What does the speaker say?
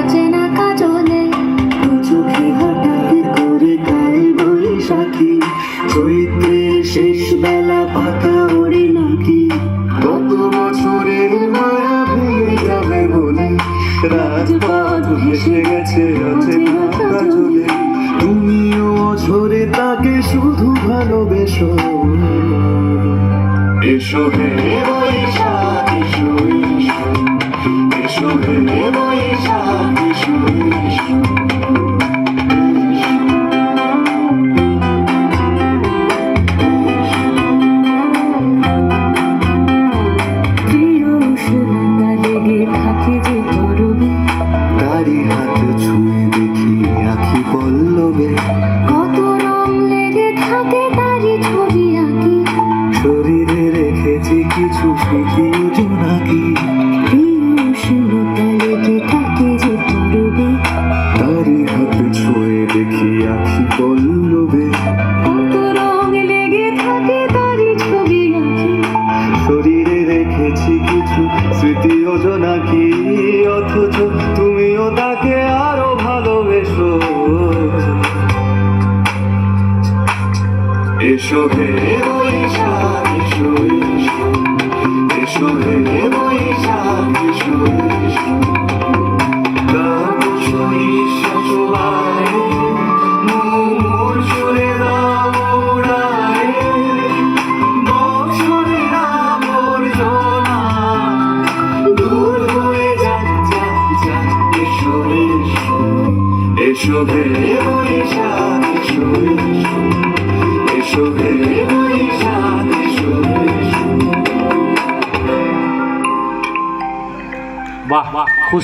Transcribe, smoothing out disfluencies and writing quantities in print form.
অচেনা কাজলে চোখে হঠাৎ করে কাল বৈশাখী চৈত্রের শেষ বেলা পাতা ওড়ে নাকি কত বছরের মায়া ভেঙে যাবে বলে রাজপথ ভেসে গেছে অচেনা কাজলে তুমিও অঝরে তাকে শুধু ভালোবেসো এসো হে বৈশাখ এসো এসো এসো হে বৈশাখ এসো এসো তারি হাত ছুঁয়ে দেখি আঁখি পল্লবে কত রং লেগে থাকে তারি ছবি আঁকি শরীরে রেখেছি কিছু স্মৃতি জোনাকি উষ্ণতা লেগে থাকে যে পরবে তারি হাত ছুঁয়ে দেখি আঁখি পল্লবে কত রং লেগে থাকে তারি ছবি আঁকি শরীরে রেখেছি কিছু স্মৃতি জোনাকি অথচ তুমিও তাকে আরো ভালোবেসো এসো হে বৈশাখ এসো এসো এসো হে বৈশাখ এসো এসো তাপসই সচবায় মোর সুরে দাও উড়ায় বৎসরের আবর্জনা দূর হয়ে যাক যাক যাক এসো এসো এসো হে বৈশাখ এসো এসো এসো হে বৈশাখ এসো এসো বাহ বাহ খুব